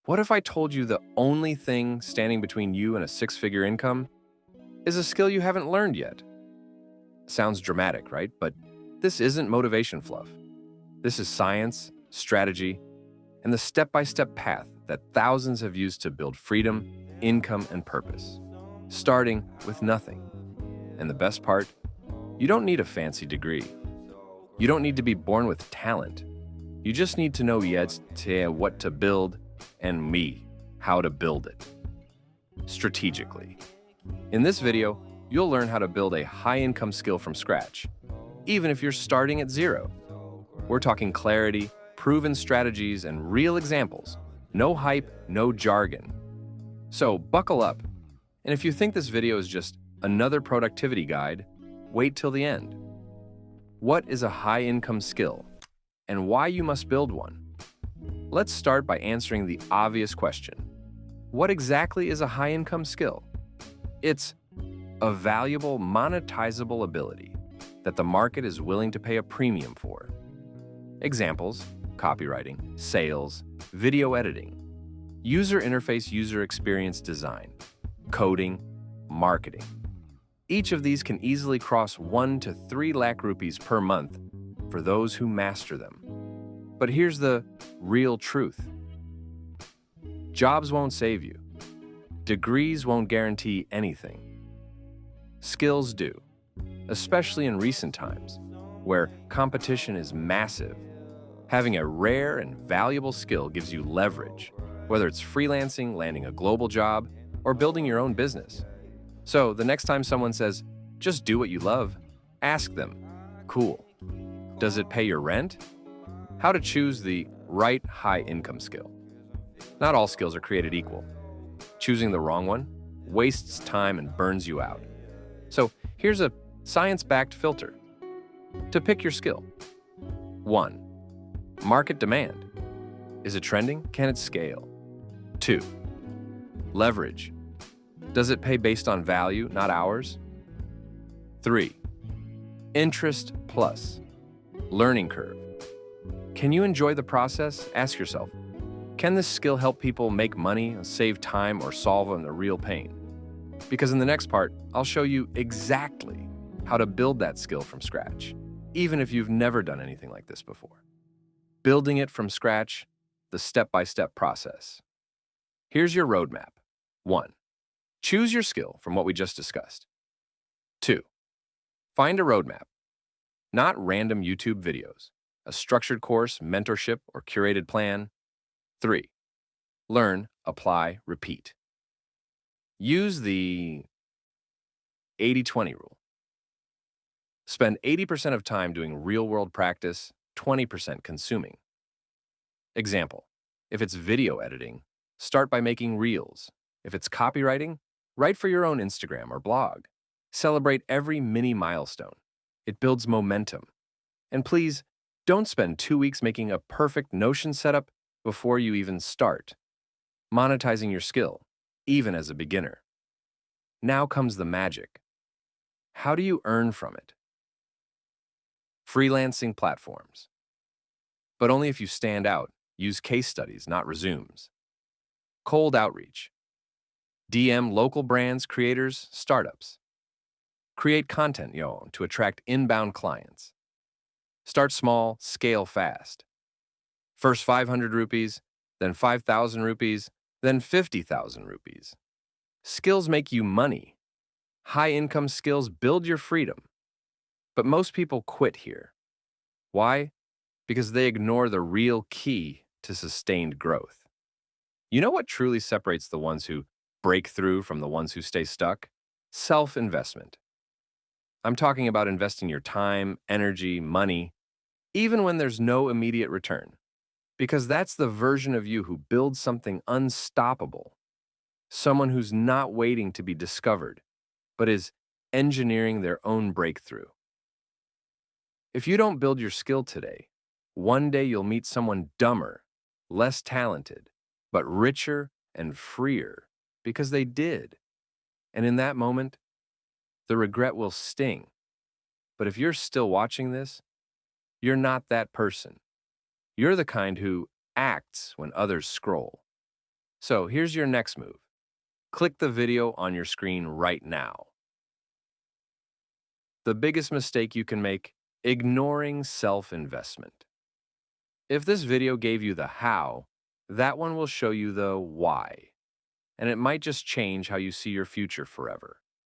What if I told you the only thing standing between you and a six-figure income is a skill you haven't learned yet? Sounds dramatic, right? But this isn't motivation fluff. This is science, strategy, and the step-by-step path that thousands have used to build freedom, income, and purpose, starting with nothing. And the best part, you don't need a fancy degree. You don't need to be born with talent. You just need to know yet what to build and how to build it strategically. In this video, you'll learn how to build a high-income skill from scratch, even if you're starting at zero. We're talking clarity, proven strategies, and real examples. No hype, no jargon. So buckle up. And if you think this video is just another productivity guide, wait till the end. What is a high-income skill, and why you must build one? Let's start by answering the obvious question. What exactly is a high-income skill? It's a valuable, monetizable ability that the market is willing to pay a premium for. Examples: copywriting, sales, video editing, user interface, user experience design, coding, marketing. Each of these can easily cross 1 to 3 lakh rupees per month for those who master them. But here's the real truth. Jobs won't save you. Degrees won't guarantee anything. Skills do, especially in recent times, where competition is massive. Having a rare and valuable skill gives you leverage, whether it's freelancing, landing a global job, or building your own business. So the next time someone says, just do what you love, ask them, cool, does it pay your rent? How to choose the right high-income skill. Not all skills are created equal. Choosing the wrong one wastes time and burns you out. So here's a science-backed filter to pick your skill. 1. Market demand. Is it trending? Can it scale? 2. Leverage. Does it pay based on value, not hours? 3. Interest plus. Learning curve. Can you enjoy the process? Ask yourself, can this skill help people make money, save time, or solve a real pain? Because in the next part, I'll show you exactly how to build that skill from scratch, even if you've never done anything like this before. Building it from scratch, the step-by-step process. Here's your roadmap. 1. Choose your skill from what we just discussed. 2. Find a roadmap, not random YouTube videos, a structured course, mentorship, or curated plan. 3. Learn, apply, repeat. Use the 80-20 rule. Spend 80% of time doing real-world practice, 20% consuming. Example: if it's video editing, start by making reels. If it's copywriting, write for your own Instagram or blog. Celebrate every mini milestone. It builds momentum. And please, don't spend 2 weeks making a perfect Notion setup before you even start. Monetizing your skill, even as a beginner. Now comes the magic. How do you earn from it? Freelancing platforms. But only if you stand out. Use case studies, not resumes. Cold outreach. DM local brands, creators, startups. Create content, to attract inbound clients. Start small, scale fast. First 500 rupees, then 5,000 rupees, then 50,000 rupees. Skills make you money. High-income skills build your freedom. But most people quit here. Why? Because they ignore the real key to sustained growth. You know what truly separates the ones who break through from the ones who stay stuck? Self-investment. I'm talking about investing your time, energy, money, even when there's no immediate return. Because that's the version of you who builds something unstoppable. Someone who's not waiting to be discovered, but is engineering their own breakthrough. If you don't build your skill today, one day you'll meet someone dumber, less talented, but richer and freer because they did. And in that moment, the regret will sting. But if you're still watching this, you're not that person. You're the kind who acts when others scroll. So here's your next move. Click the video on your screen right now. The biggest mistake you can make: ignoring self-investment. If this video gave you the how, that one will show you the why, and it might just change how you see your future forever.